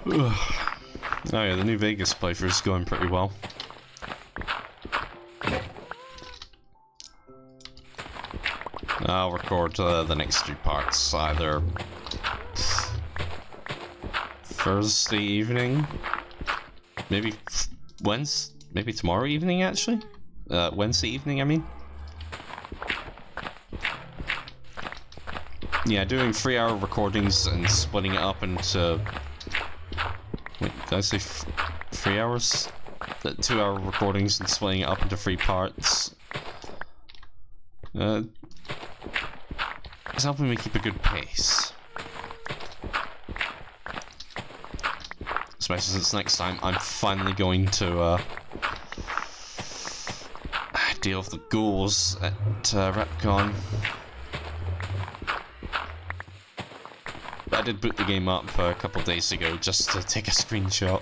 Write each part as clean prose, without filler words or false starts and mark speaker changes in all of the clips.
Speaker 1: Oh yeah, the New Vegas playthrough is going pretty well. I'll record the next 2 parts either Thursday evening, maybe Wednesday, maybe tomorrow evening actually? Wednesday evening, I mean. Yeah, doing 3-hour recordings and splitting it up into... Wait, did I say 3 hours? 2-hour recordings and splitting it up into 3 parts. It's helping me keep a good pace. Especially since next time I'm finally going to deal with the ghouls at Repcon. I did boot the game up a couple days ago just to take a screenshot.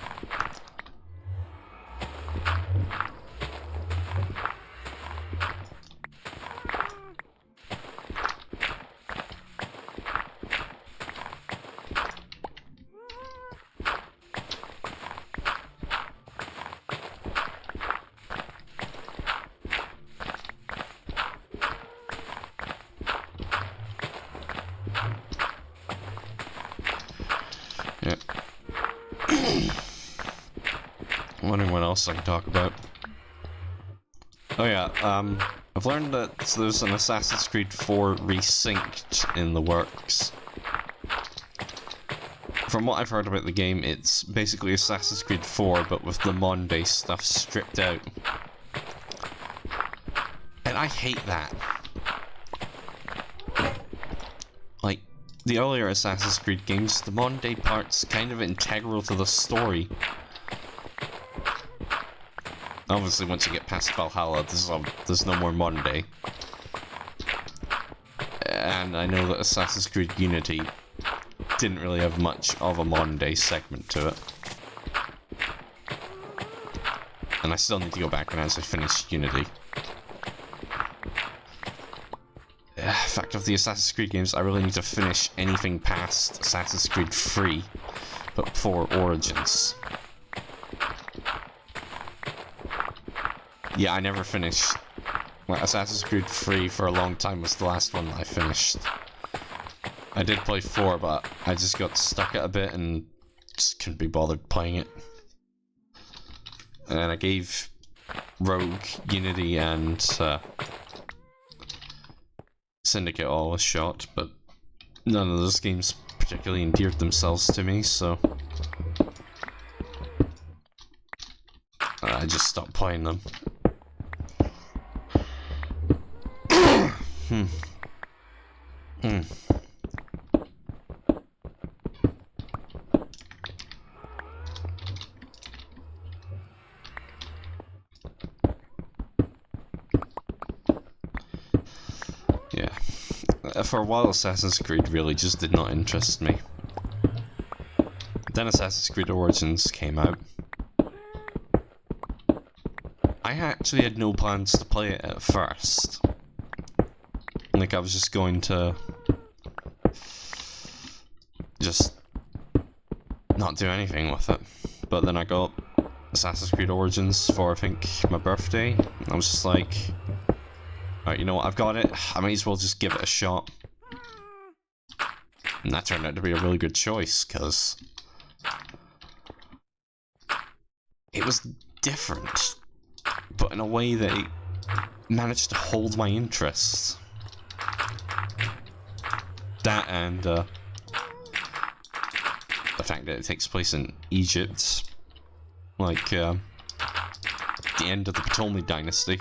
Speaker 1: Yeah. Wondering what else I can talk about. Oh yeah, I've learned that there's an Assassin's Creed 4 resynced in the works. From what I've heard about the game, it's basically Assassin's Creed 4, but with the Monday stuff stripped out. And I hate that. Like, the earlier Assassin's Creed games, the Monday part's kind of integral to the story. Obviously, once you get past Valhalla, there's no more Monday. And I know that Assassin's Creed Unity didn't really have much of a Monday segment to it. And I still need to go back and actually finish Unity. In fact, of the Assassin's Creed games, I really need to finish anything past Assassin's Creed 3, but before Origins. Yeah, I never finished. Well, Assassin's Creed 3 for a long time was the last one that I finished. I did play 4, but I just got stuck at a bit and just couldn't be bothered playing it. And I gave Rogue, Unity, and Syndicate all a shot, but none of those games particularly endeared themselves to me, so I just stopped playing them. Yeah. For a while, Assassin's Creed really just did not interest me. Then Assassin's Creed Origins came out. I actually had no plans to play it at first. Like, I was just going to just not do anything with it. But then I got Assassin's Creed Origins for, I think, my birthday. I was just like, alright, you know what, I've got it. I might as well just give it a shot. And that turned out to be a really good choice, because it was different, but in a way that it managed to hold my interest. That and the fact that it takes place in Egypt, like the end of the Ptolemy dynasty.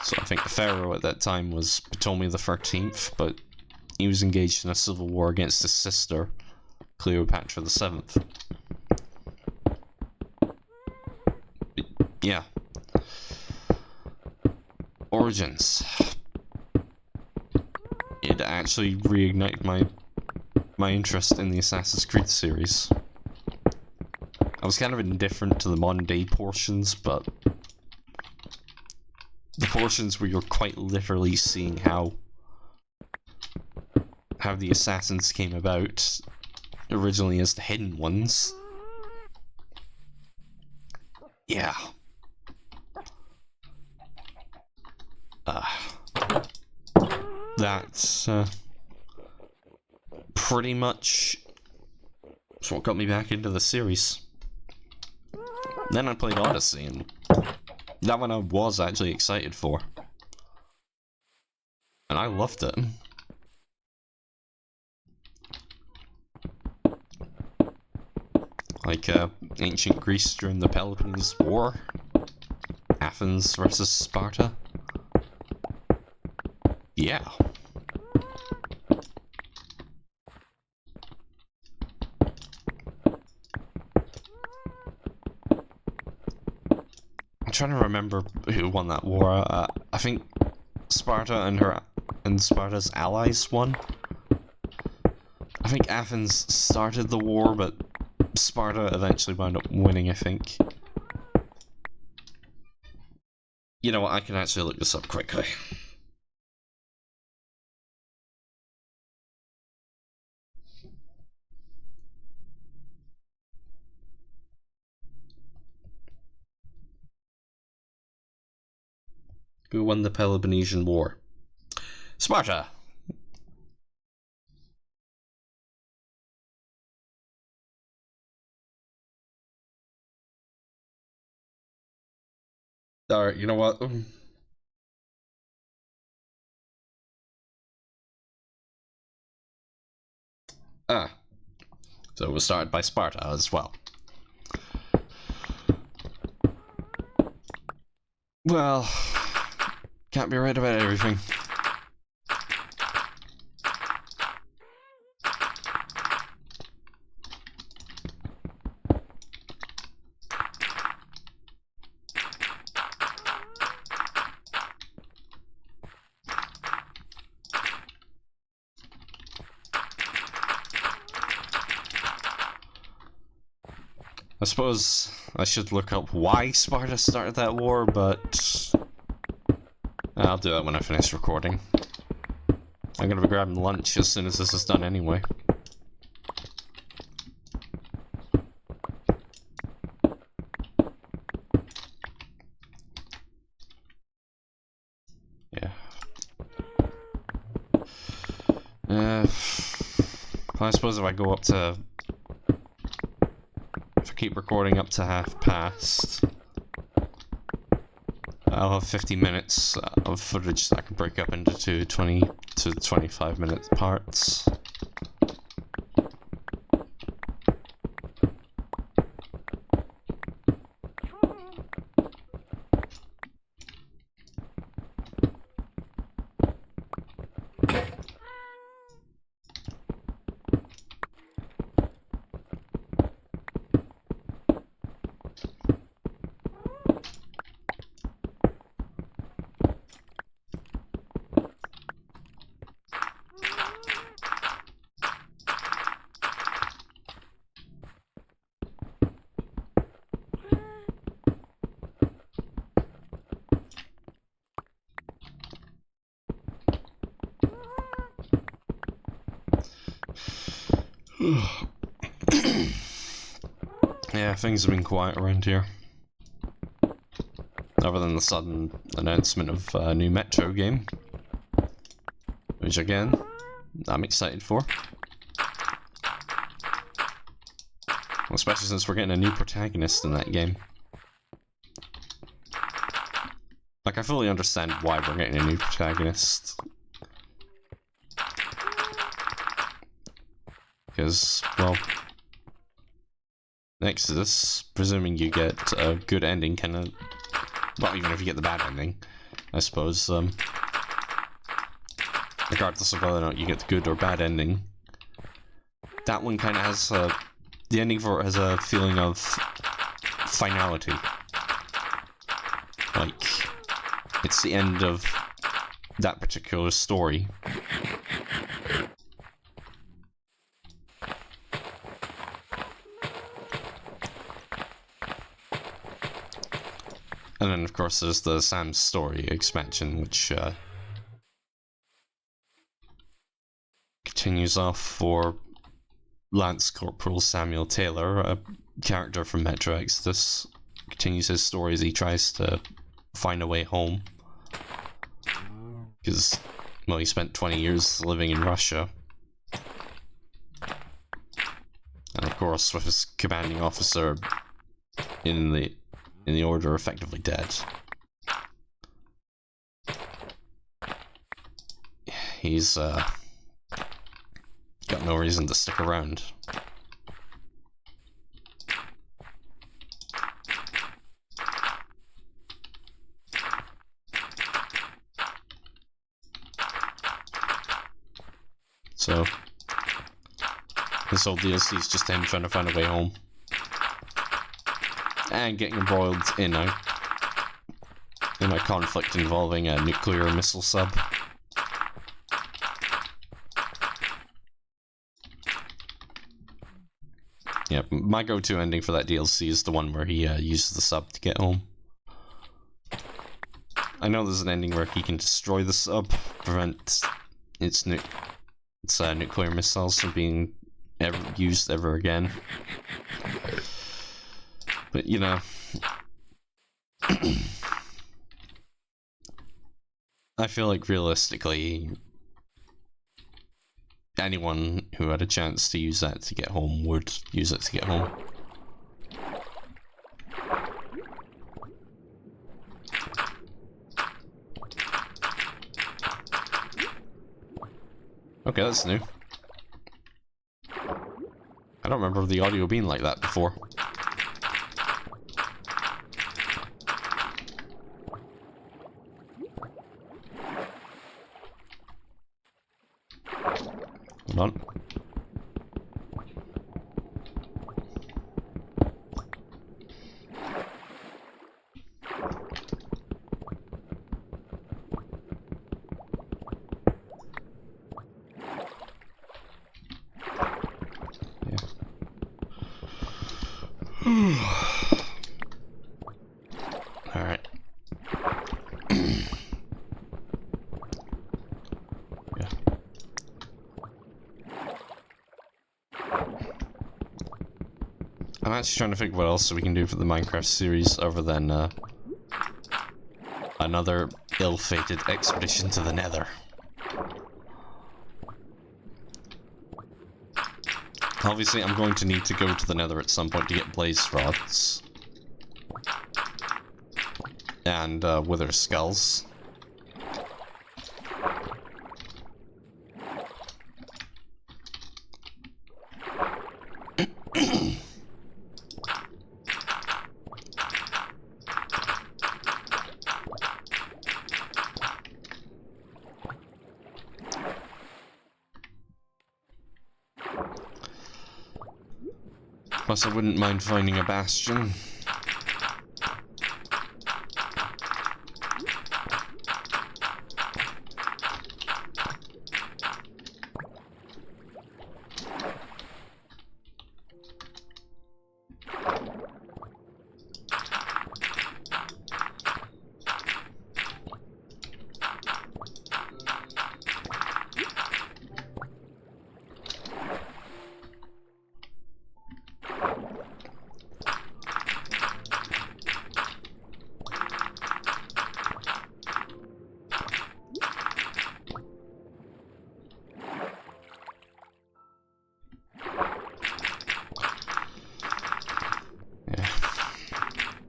Speaker 1: So I think the pharaoh at that time was Ptolemy the 13th, but he was engaged in a civil war against his sister, Cleopatra the 7th. Yeah. Origins. It actually reignited my interest in the Assassin's Creed series. I was kind of indifferent to the Monday portions, but the portions where you're quite literally seeing how how the assassins came about, originally as the hidden ones. Yeah. That's pretty much what got me back into the series. Then I played Odyssey, and that one I was actually excited for. And I loved it. Like, ancient Greece during the Peloponnese War. Athens versus Sparta. Yeah. I'm trying to remember who won that war. I think Sparta and Sparta's allies won. I think Athens started the war, but Sparta eventually wound up winning, I think. You know what, I can actually look this up quickly. Who won the Peloponnesian War? Sparta! Alright, you know what? So it was started by Sparta as well. Well, can't be right about everything. I suppose I should look up why Sparta started that war, but I'll do that when I finish recording. I'm gonna be grabbing lunch as soon as this is done anyway. Yeah. I suppose if I go up to... If I keep recording up to past, I'll have 50 minutes of footage that I can break up into 20 to 25 minute parts. Yeah, things have been quiet around here. Other than the sudden announcement of a new Metro game. Which again, I'm excited for. Especially since we're getting a new protagonist in that game. Like, I fully understand why we're getting a new protagonist. Because, well... Exodus, presuming you get a good ending, kinda... Well, even if you get the bad ending, I suppose, regardless of whether or not you get the good or bad ending, that one kinda has the ending for it has a feeling of finality. Like, it's the end of that particular story. And then, of course, there's the Sam's Story expansion, which continues off for Lance Corporal Samuel Taylor, a character from Metro Exodus. Continues his story as he tries to find a way home. Because, well, he spent 20 years living in Russia. And of course, with his commanding officer in the order effectively dead, he's got no reason to stick around. So this whole DLC is just him trying to find a way home. And getting embroiled in a conflict involving a nuclear missile sub. Yeah, my go-to ending for that DLC is the one where he uses the sub to get home. I know there's an ending where he can destroy the sub, prevent its nuclear missiles from being used ever again. But, you know, I feel like realistically, anyone who had a chance to use that to get home would use it to get home. Okay, that's new. I don't remember the audio being like that before. Hold on. Alright. Yeah. I'm actually trying to think what else we can do for the Minecraft series other than another ill-fated expedition to the Nether. Obviously, I'm going to need to go to the Nether at some point to get blaze rods and wither skulls. Plus, I wouldn't mind finding a bastion.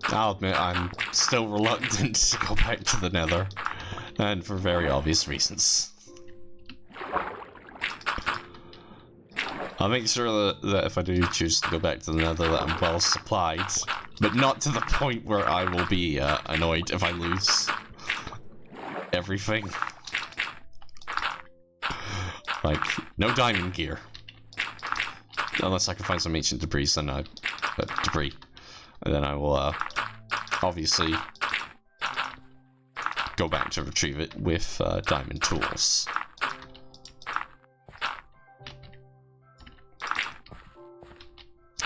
Speaker 1: I'll admit, I'm still reluctant to go back to the Nether, and for very obvious reasons. I'll make sure that if I do choose to go back to the Nether that I'm well supplied, but not to the point where I will be annoyed if I lose everything. Like, no diamond gear. Unless I can find some ancient debris, then and then I will obviously go back to retrieve it with diamond tools.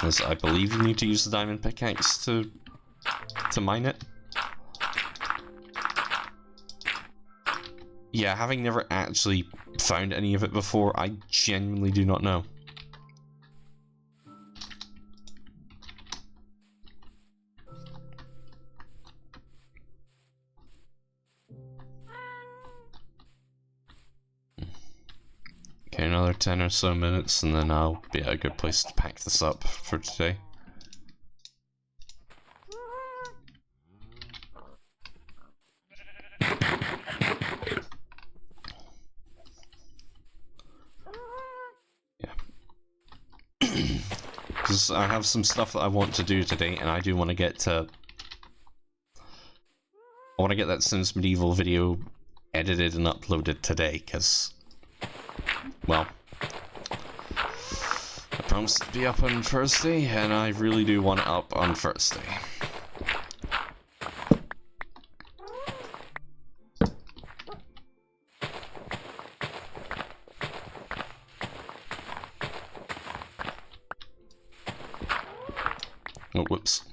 Speaker 1: As I believe you need to use the diamond pickaxe to mine it. Yeah, having never actually found any of it before. I genuinely do not know. Okay, another 10 or so minutes and then I'll be at a good place to pack this up for today. Because I have some stuff that I want to do today, and I do want to get to... I want to get that Sims Medieval video edited and uploaded today, because... well... I promised to be up on Thursday, and I really do want it up on Thursday. Oh, whoops.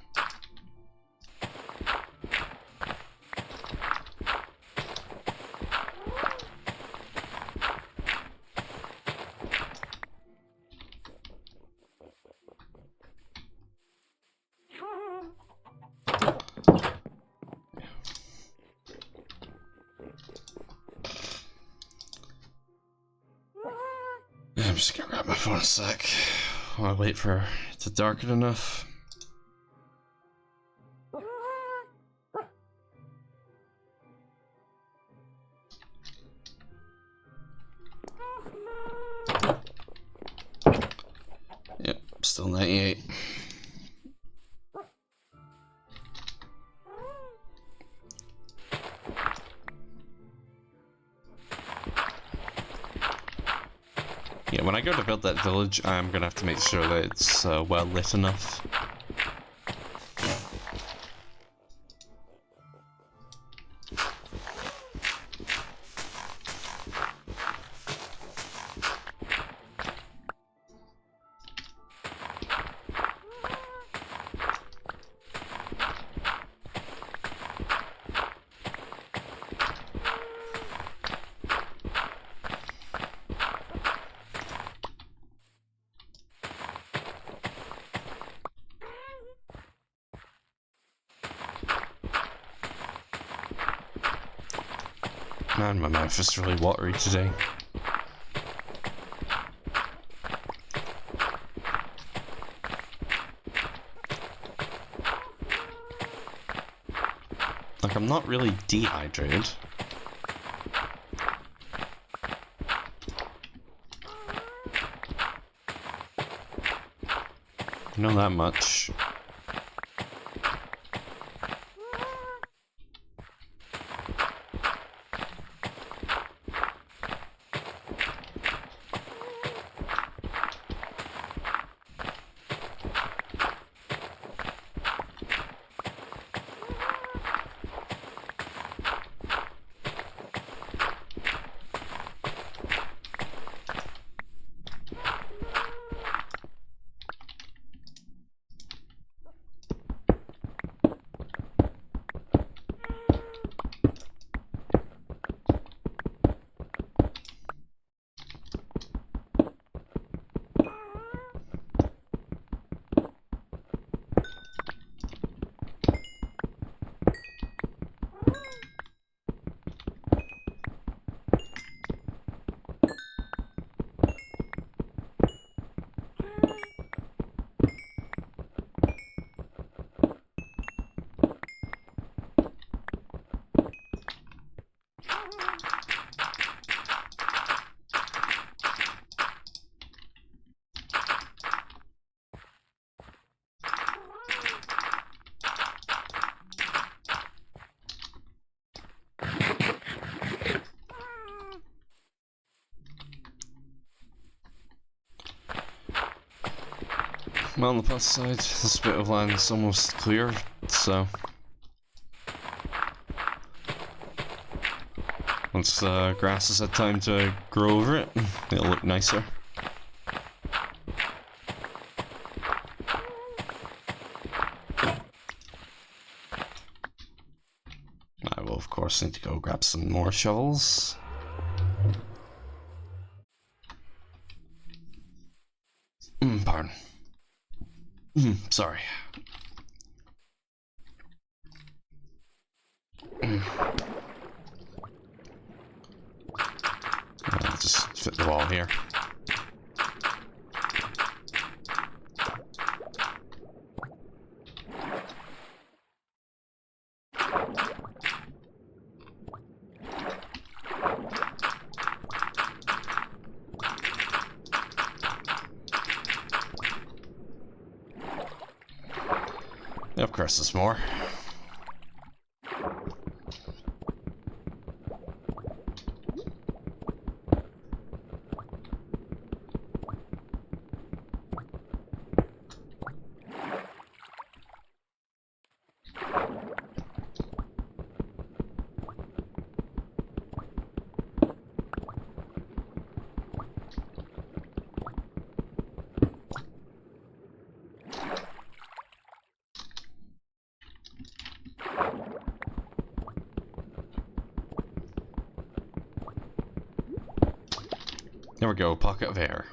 Speaker 1: I'm just gonna grab my phone a sec while I wait for it to darken enough. Yep, still 98. Yeah, when I go to build that village, I'm gonna have to make sure that it's well lit enough. Man, my mouth is really watery today. Like, I'm not really dehydrated. I know that much. Well, on the plus side, this bit of land is almost clear, so... once the grass has had time to grow over it, it'll look nicer. I will, of course, need to go grab some more shovels. Sorry. I'll just fit the wall here. Of course, there's more. There we go, pocket of air.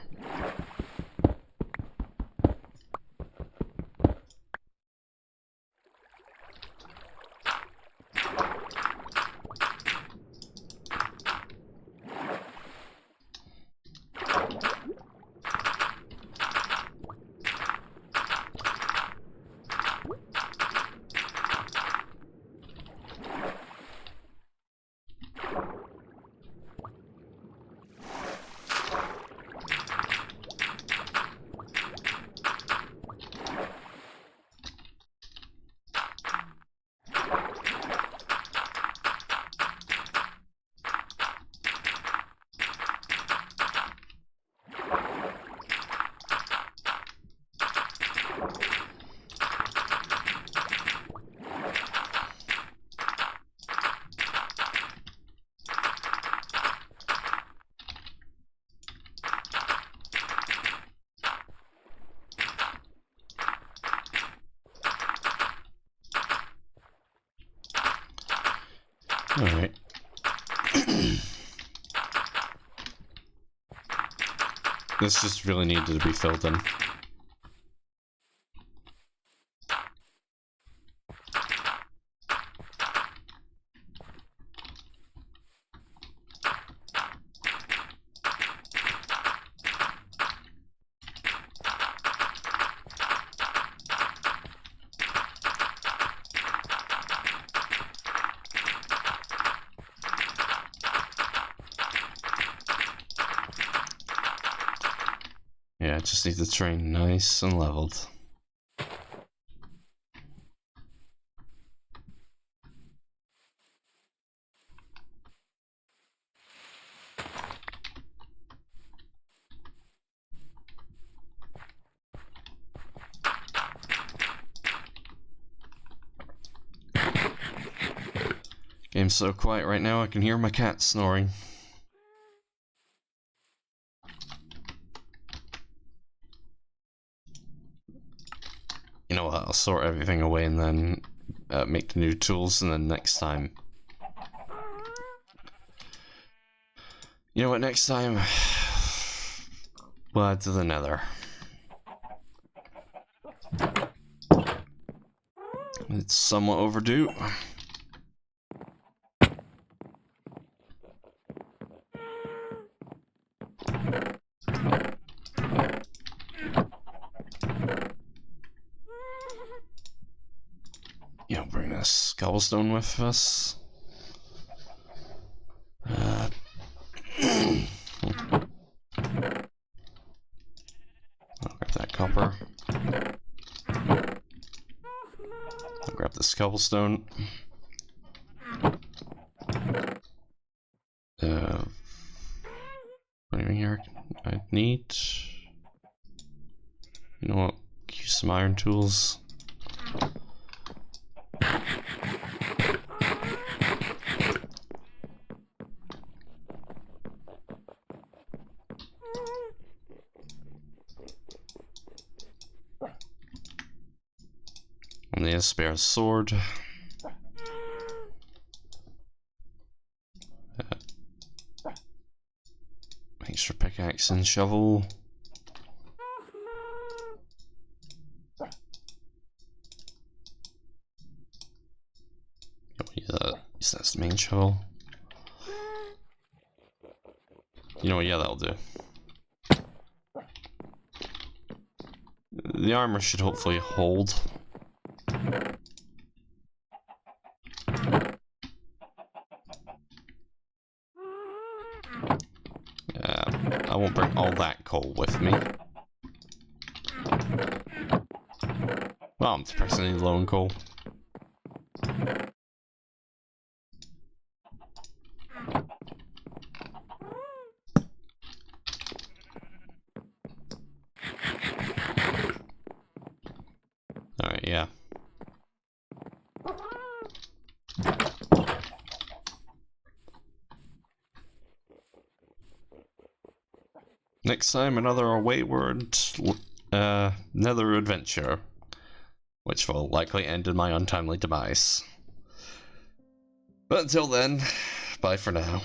Speaker 1: Alright. This just really needed to be filled in. Yeah, I just need the train nice and leveled. Game's so quiet right now, I can hear my cat snoring. You know what, I'll sort everything away and then make the new tools, and then next time... You know what, next time... we'll add to the nether. It's somewhat overdue. You know, bring this cobblestone with us. I'll grab that copper. I'll grab this cobblestone. Anything here I need? You know what? Use some iron tools. And the spare sword. Extra pickaxe and shovel. Use that as the main shovel. You know what, yeah, that'll do. The armor should hopefully hold. I won't bring all that coal with me. Well, I'm surprisingly low in coal. Alright, yeah. Next time, another wayward nether adventure, which will likely end in my untimely demise. But until then, bye for now.